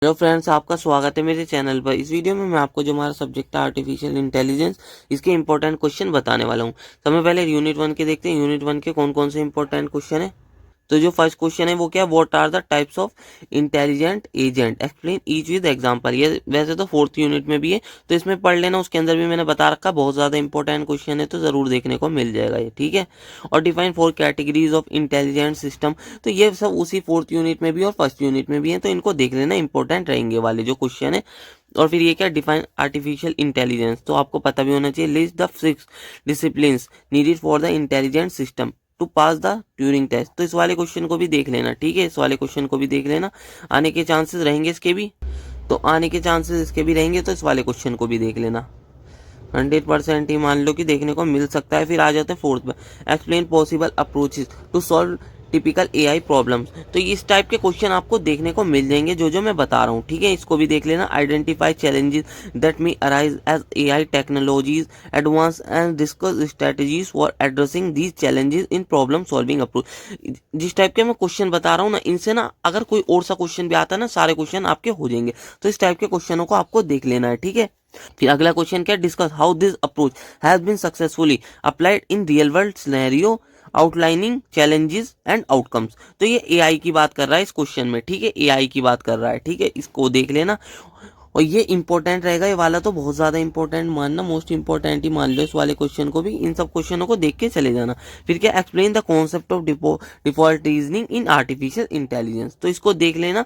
Hello friends, आपका स्वागत है मेरे चैनल पर। इस वीडियो में मैं आपको जो हमारा सब्जेक्ट है आर्टिफिशियल इंटेलिजेंस, इसके इंपॉर्टेंट क्वेश्चन बताने वाला हूँ। सबसे पहले यूनिट 1 के देखते हैं। यूनिट 1 के कौन कौन से इंपॉर्टेंट क्वेश्चन है। तो जो फर्स्ट क्वेश्चन है वो क्या है, what are the types of intelligent agent, explain each with example. ये वैसे तो फोर्थ यूनिट में भी है, तो इसमें पढ़ लेना। उसके अंदर भी मैंने बता रखा, बहुत ज़्यादा इंपॉर्टेंट क्वेश्चन है, तो ज़रूर देखने को मिल जाएगा ये, ठीक है। और define 4 categories of intelligent system, तो ये सब उसी फोर्थ यूनिट में भी और फर्स्ट यूनिट में भी है, तो इनको देख लेना, इंपॉर्टेंट रहेंगे वाले जो क्वेश्चन है। और फिर ये क्या, डिफाइन आर्टिफिशियल इंटेलिजेंस, तो आपको पता भी होना चाहिए। List the 6 discipline needed for the intelligent system to pass the Turing test, तो इस वाले क्वेश्चन को भी देख लेना, ठीक है। इस वाले क्वेश्चन को भी देख लेना, आने के चांसेस रहेंगे इसके भी, तो आने के चांसेस इसके भी रहेंगे, तो इस वाले क्वेश्चन को भी देख लेना। 100% ही मान लो कि देखने को मिल सकता है। फिर आ जाते हैं फोर्थ में, explain possible approaches to solve typical AI problems, तो इस टाइप के क्वेश्चन आपको देखने को मिल जाएंगे जो जो मैं बता रहा हूँ, ठीक है। इसको भी देख लेना। Identify challenges that may arise as AI technologies advance and discuss strategies for addressing these challenges in problem solving approach. जिस टाइप के मैं क्वेश्चन बता रहा हूँ ना, इनसे ना अगर कोई और सा क्वेश्चन भी आता है ना, सारे क्वेश्चन आपके हो जाएंगे, तो इस टाइप के क्वेश्चनों को आपको देख लेना है, ठीक है। फिर अगला क्वेश्चन क्या, discuss how this approach has been successfully applied in real world scenario outlining challenges and outcomes, तो ये एआई की बात कर रहा है इस क्वेश्चन में, ठीक है। एआई की बात कर रहा है, ठीक है, इसको देख लेना। और ये इंपॉर्टेंट रहेगा, ये वाला तो बहुत ज़्यादा इंपॉर्टेंट मानना, मोस्ट इंपॉर्टेंट ही मान लो इस वाले क्वेश्चन को भी। इन सब क्वेश्चनों को देख के चले जाना। फिर क्या, explain the concept of default reasoning in artificial intelligence, तो इसको देख लेना।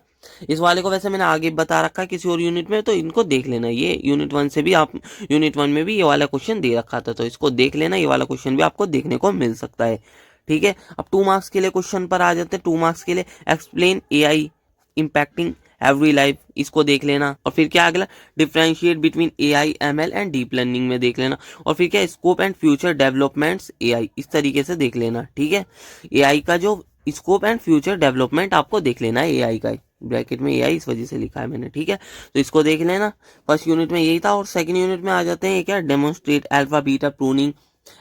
इस वाले को वैसे मैंने आगे बता रखा है किसी और यूनिट में, तो इनको देख लेना। ये यूनिट 1 से भी आप, यूनिट 1 में भी ये वाला क्वेश्चन दे रखा था, तो इसको देख लेना। ये वाला क्वेश्चन भी आपको देखने को मिल सकता है, ठीक है। अब 2 मार्क्स के लिए क्वेश्चन पर आ जाते हैं। 2 मार्क्स के लिए explain AI impacting every life, इसको देख लेना। और फिर क्या अगला, differentiate between AI ML and deep learning में देख लेना। और फिर क्या, scope and future developments AI, इस तरीके से देख लेना, ठीक है। एआई का जो स्कोप एंड फ्यूचर डेवलपमेंट आपको देख लेना है एआई का, ब्रैकेट में एआई इस वजह से लिखा है मैंने, ठीक है। तो इसको देख लेना। फर्स्ट यूनिट में यही था। और सेकंड यूनिट में आ जाते हैं, क्या, demonstrate alpha beta pruning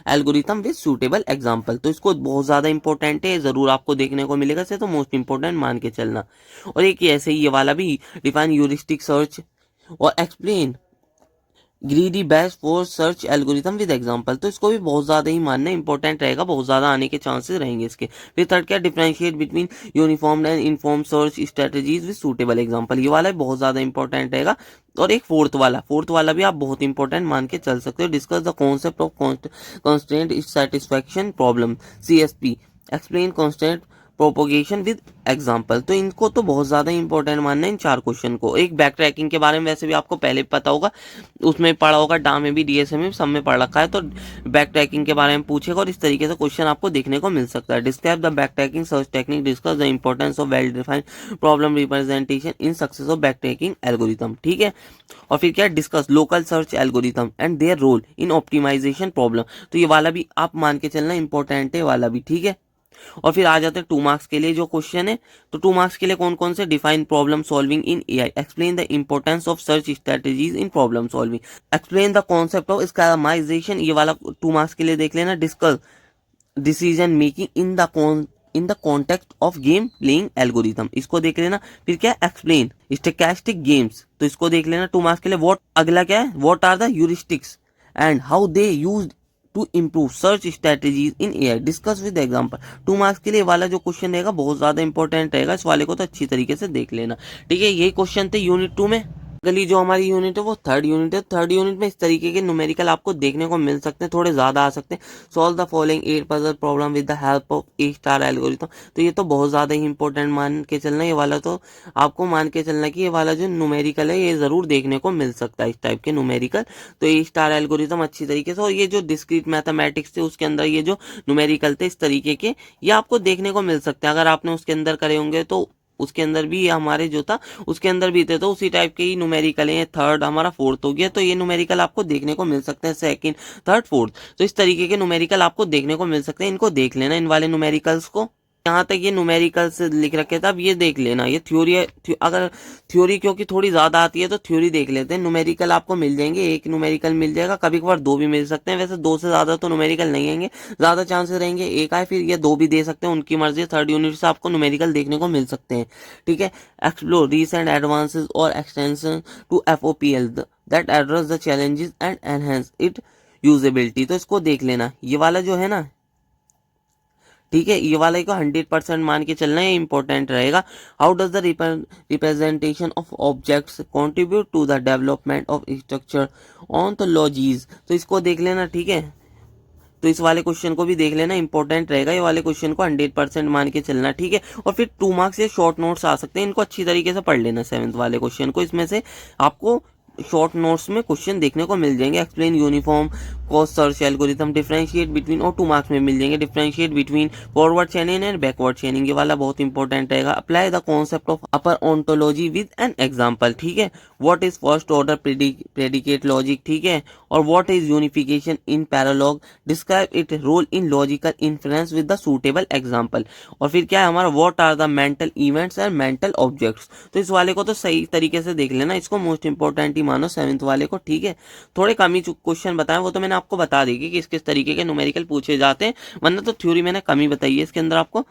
algorithm with suitable example, तो इसको बहुत ज्यादा इंपॉर्टेंट है, जरूर आपको देखने को मिलेगा, से तो मोस्ट इंपॉर्टेंट मान के चलना। और एक ऐसे ही ये वाला भी, डिफाइन ह्यूरिस्टिक सर्च और explain greedy best for search algorithm with example, तो इसको भी बहुत ज्यादा ही मानना इंपॉर्टेंट रहेगा, बहुत ज्यादा आने के चांसेस रहेंगे इसके। फिर थर्ड क्या, differentiate between uniform and inform search strategies with suitable example, ये वाला बहुत ज्यादा इंपॉर्टेंट रहेगा। और एक फोर्थ वाला भी आप बहुत इंपॉर्टेंट मान के चल सकते हो। Discuss the concept of constant satisfaction problem, CSP, explain constant propagation with example, तो इनको तो बहुत ज्यादा इंपॉर्टेंट मानना है इन 4 क्वेश्चन को। एक बैक ट्रैकिंग के बारे में वैसे भी आपको पहले पता होगा, उसमें पढ़ा होगा, डा में भी, डीएसए में सब में पढ़ रखा है, तो बैक ट्रैकिंग के बारे में पूछेगा और इस तरीके से क्वेश्चन आपको देखने को मिल सकता है। Describe the back tracking search technique, discuss the importance of well defined problem representation in success of back tracking algorithm, ठीक है। और फिर क्या, discuss local search algorithm and their role in optimization problem, तो ये वाला भी आप मान के चलना, इंपॉर्टेंट है वाला भी, ठीक है। और फिर आ जाते हैं 2 मार्क्स के लिए जो क्वेश्चन है। तो 2 मार्क्स के लिए कौन कौन से, define problem solving in AI, explain the importance of search strategies in problem solving, explain the concept of skolemisation, ये वाला 2 मार्क्स के लिए देख लेना। Discuss decision making in the context of game playing algorithm, इसको देख लेना। फिर क्या, एक्सप्लेन स्टोचैस्टिक गेम्स, तो इसको देख लेना 2 मार्क्स के लिए। व्हाट, अगला क्या है, what are the heuristics and how they used to improve search strategies in AI, discuss with example. 2 marks के लिए वाला जो क्वेश्चन रहेगा बहुत ज्यादा इंपॉर्टेंट रहेगा, इस वाले को तो अच्छी तरीके से देख लेना, ठीक है। यही क्वेश्चन थे यूनिट 2 में। अगली जो हमारी यूनिट है वो थर्ड यूनिट है। थर्ड यूनिट में इस तरीके के न्यूमेरिकल आपको देखने को मिल सकते हैं, थोड़े ज्यादा आ सकते हैं। Solve the following 8 puzzle problem with the help of A star algorithm, तो ये तो बहुत ज्यादा ही इंपॉर्टेंट मान के चलना, ये वाला तो आपको मान के चलना कि ये वाला जो न्यूमेरिकल है ये जरूर देखने को मिल सकता है, इस टाइप के न्यूमेरिकल। तो ए स्टार एल्गोरिथम अच्छी तरीके से, और ये जो डिस्क्रीट मैथमेटिक्स थे उसके अंदर ये जो न्यूमेरिकल थे इस तरीके के, ये आपको देखने को मिल सकते हैं। अगर आपने उसके अंदर करे होंगे तो उसके अंदर भी हमारे जो था उसके अंदर भी थे, तो उसी टाइप के ही न्यूमेरिकल है। थर्ड हमारा फोर्थ हो गया, तो ये न्यूमेरिकल आपको देखने को मिल सकते हैं, सेकंड थर्ड फोर्थ, तो इस तरीके के न्यूमेरिकल आपको देखने को मिल सकते हैं, इनको देख लेना इन वाले न्यूमेरिकल्स को। यहाँ तक ये न्यूमेरिकल से लिख रखे थे, अब ये देख लेना, ये थ्योरी है। अगर थ्योरी क्योंकि थोड़ी ज़्यादा आती है तो थ्योरी देख लेते हैं। न्यूमेरिकल आपको मिल जाएंगे, एक न्यूमेरिकल मिल जाएगा, कभी कभार दो भी मिल सकते हैं। वैसे दो से ज़्यादा तो न्यूमेरिकल नहीं आएंगे, ज़्यादा चांसेस रहेंगे एक आए, फिर ये दो भी दे सकते हैं, उनकी मर्जी। थर्ड यूनिट से आपको न्यूमेरिकल देखने को मिल सकते हैं, ठीक है। एक्सप्लोर रिसेंट एडवांसेस और extension to FOPL that address the challenges and enhance it usability. तो इसको देख लेना, ये वाला जो है ना, ठीक है, ये वाले को 100% मान के चलना है, इंपॉर्टेंट रहेगा। How does the representation of objects contribute to the development of structure ontologies. तो इसको देख लेना, ठीक है। तो इस वाले क्वेश्चन को भी देख लेना, इंपॉर्टेंट रहेगा। ये वाले क्वेश्चन को 100% मान के चलना, ठीक है। और फिर 2 मार्क्स से शॉर्ट नोट्स आ सकते हैं, इनको अच्छी तरीके से पढ़ लेना। 7th वाले क्वेश्चन को इसमें से आपको शॉर्ट नोट्स में क्वेश्चन देखने को मिल जाएंगे। Explain uniform cost search algorithm, differentiate between, और 2 मार्क्स में मिल जाएंगे, differentiate between forward chaining and backward chaining. ये वाला बहुत इंपॉर्टेंट रहेगा। Apply the concept of upper ontology with an example, ठीक है। What is first order predicate logic, ठीक है। और what is unification in Prolog, describe it role in logical inference with the suitable example. और फिर क्या है हमारा, what are the mental events and mental objects. तो इस वाले को तो सही तरीके से देख लेना, इसको मोस्ट इंपॉर्टेंट ही मानो 7th वाले को, ठीक है। थोड़े कम ही क्वेश्चन बताएं, वो तो मैंने आपको बता दी कि किस किस तरीके के न्यूमेरिकल पूछे जाते हैं, वरना तो थ्योरी मैंने कम ही बताई है इसके अंदर आपको।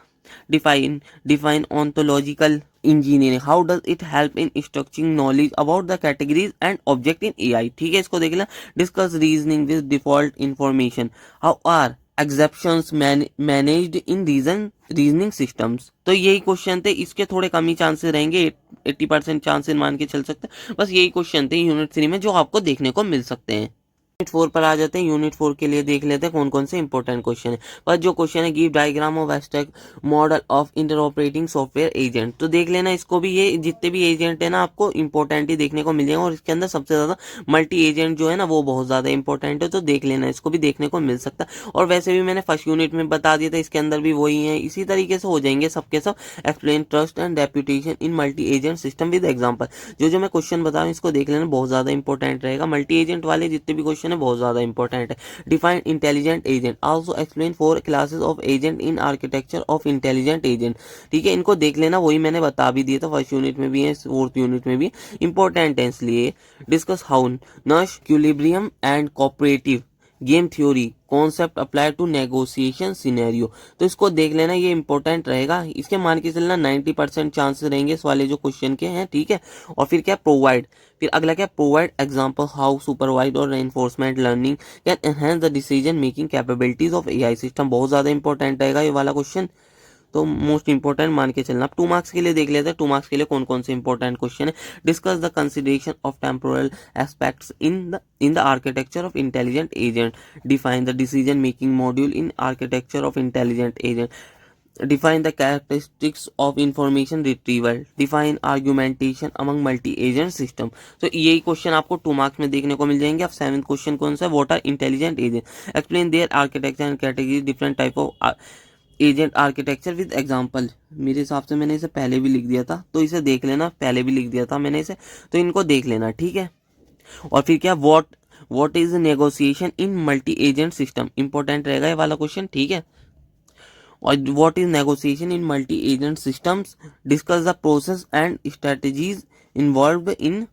Define ontological engineering, how does it help in structuring knowledge about the categories and object in AI, ठीक है। इसको देख लेना। Discuss reasoning with default information, how are exceptions managed in reasoning systems. तो यही क्वेश्चन थे, इसके थोड़े कम ही चांसेस रहेंगे, 80% चांसेस मान के चल सकते हैं। बस यही क्वेश्चन थे यूनिट 3 में जो आपको देखने को मिल सकते हैं। यूनिट 4 पर आ जाते हैं। यूनिट 4 के लिए देख लेते हैं कौन कौन से इंपॉर्टेंट क्वेश्चन है। पर जो क्वेश्चन है, give diagram of abstract model of interoperating software agent. तो देख लेना इसको भी, ये जितने भी एजेंट है ना आपको इंपॉर्टेंट ही देखने को मिल जाएगा। और इसके अंदर सबसे ज्यादा मल्टी एजेंट जो है ना वो बहुत ज्यादा इंपॉर्टेंट है, तो देख लेना, इसको भी देखने को मिल सकता है। और वैसे भी मैंने फर्स्ट यूनिट में बता दिया था, इसके अंदर भी वही है, इसी तरीके से हो जाएंगे सबके सब। Explain trust and reputation in multi agent system with example. जो मैं क्वेश्चन बता रहा हूँ इसको देख लेना, बहुत ज्यादा इंपॉर्टेंट रहेगा। मल्टी एजेंट वाले जितने भी क्वेश्चन है बहुत ज्यादा इंपॉर्टेंट है। Define intelligent agent, also explain 4 classes of agent in architecture of intelligent agent, ठीक है। इनको देख लेना, वही मैंने बता भी दिया था, फर्स्ट यूनिट में भी है, 4th यूनिट में भी इंपॉर्टेंट है इसलिए। Discuss how Nash equilibrium and cooperative game theory concept apply to negotiation scenario. तो इसको देख लेना, ये इंपॉर्टेंट रहेगा। इसके मान के चलना 90% चांसेस रहेंगे इस वाले जो क्वेश्चन के हैं, ठीक है। और फिर क्या, प्रोवाइड, फिर अगला क्या, प्रोवाइड एग्जांपल हाउ सुपरवाइज और reinforcement learning can enhance the decision making capabilities of AI system. बहुत ज्यादा इंपॉर्टेंट रहेगा ये वाला क्वेश्चन, तो मोस्ट इंपॉर्टेंट मान के चलना। अब 2 मार्क्स के लिए देख लेते हैं, 2 मार्क्स के लिए कौन कौन से इंपॉर्टेंट क्वेश्चन है। Discuss the consideration of temporal aspects in the architecture of intelligent agent, define the decision making module in architecture of intelligent agent, define the characteristics of information retrieval, define argumentation among multi-agent system। तो यही question आपको 2 marks में देखने को मिल जाएंगे। अब 7th question कौन सा है, what are intelligent agent, explain their architecture and category, different type of agent architecture with example. मेरे हिसाब से मैंने इसे पहले भी लिख दिया था, तो इसे देख लेना, पहले भी लिख दिया था मैंने इसे, तो इनको देख लेना, ठीक है। और फिर क्या, what is negotiation in multi agent system, important रहेगा ये वाला क्वेश्चन, ठीक है। और what is negotiation in multi agent systems, discuss the process and strategies involve in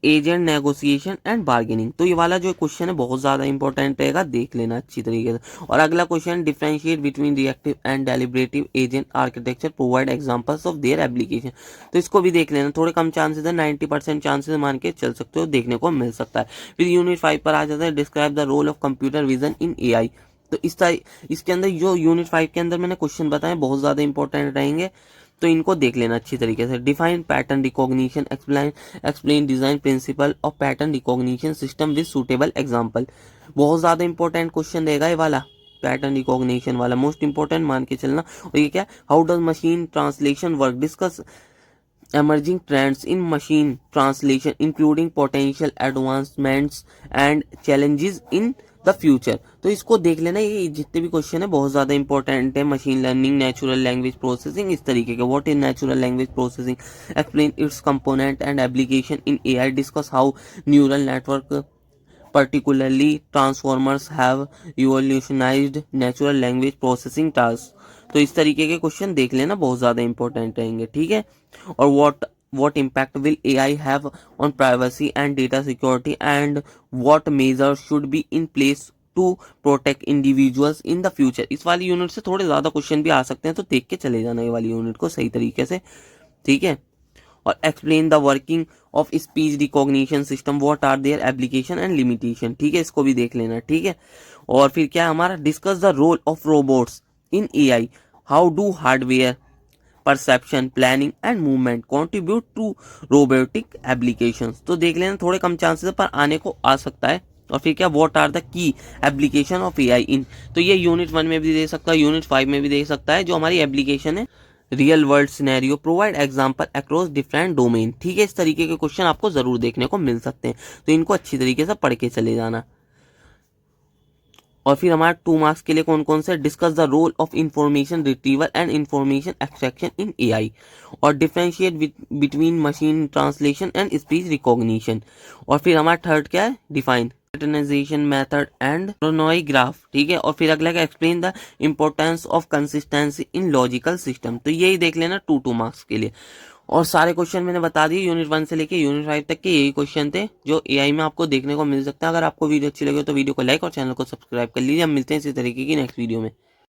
agent negotiation and bargaining. तो ये वाला जो क्वेश्चन है बहुत ज्यादा इंपॉर्टेंट रहेगा, देख लेना अच्छी तरीके से। और अगला question, differentiate between reactive and deliberative agent architecture, provide examples of their application. तो इसको भी देख लेना, थोड़े कम चांसेस है, 90% चांसेस मान के चल सकते हो, देखने को मिल सकता है। फिर यूनिट 5 पर आ जाता है, describe the role of computer vision in AI। तो इसके अंदर जो यूनिट 5 के अंदर मैंने क्वेश्चन बताए बहुत ज्यादा इंपॉर्टेंट रहेंगे, तो इनको देख लेना अच्छी तरीके से। Define pattern recognition, explain design principle of pattern recognition system with suitable example. बहुत ज्यादा इंपॉर्टेंट क्वेश्चन रहेगा ये वाला, पैटर्न रिकॉग्निशन वाला, मोस्ट इंपॉर्टेंट मान के चलना। और ये क्या, how does machine translation work, discuss emerging trends in machine translation including potential advancements and challenges in the future. तो इसको देख लेना, ये जितने भी क्वेश्चन है बहुत ज्यादा इंपॉर्टेंट है। Machine learning, natural language processing, इस तरीके के। What is natural language processing, explain it's component and application in AI, discuss how neural network particularly transformers have evolutionized natural language processing tasks। तो इस तरीके के क्वेश्चन देख लेना, बहुत ज़्यादा इंपॉर्टेंट रहेंगे, ठीक है। और what impact will AI have on privacy and data security, and what measures should be in place to protect individuals in the future। इस वाली यूनिट से थोड़े ज़्यादा क्वेश्चन भी आ सकते हैं, तो देख के चले जाना ये वाली यूनिट को सही तरीके से, ठीक है। और explain the working of speech recognition system, what are their application and limitation, ठीक है, इसको भी देख लेना, ठीक है। और फिर क्या हमारा discuss the role of robots in AI, how do hardware perception planning and movement contribute to robotic applications. तो देख लेना, थोड़े कम चांसेस पर आने को आ सकता है। और फिर क्या, what are the key application of AI in, तो ये यूनिट 1 में भी दे सकता है, यूनिट 5 में भी दे सकता है। जो हमारी एप्लीकेशन है, real world scenario, provide example across different domain, ठीक है। इस तरीके के क्वेश्चन आपको जरूर देखने को मिल सकते हैं, तो इनको अच्छी तरीके से पढ़ के चले जाना। और फिर हमारे 2 मार्क्स के लिए कौन कौन से, discuss the role of information retrieval and information extraction in AI, और differentiate between machine translation and speech recognition. और फिर हमारा थर्ड क्या है, define patternisation method and Voronoi graph, ठीक है। और फिर अगला क्या, explain the importance of consistency in logical system. तो यही देख लेना 2 मार्क्स के लिए। और सारे क्वेश्चन मैंने बता दिए, यूनिट 1 से लेके यूनिट 5 तक के यही क्वेश्चन थे जो एआई में आपको देखने को मिल सकता है। अगर आपको वीडियो अच्छी लगे तो वीडियो को लाइक और चैनल को सब्सक्राइब कर लीजिए। हम मिलते हैं इसी तरीके की नेक्स्ट वीडियो में।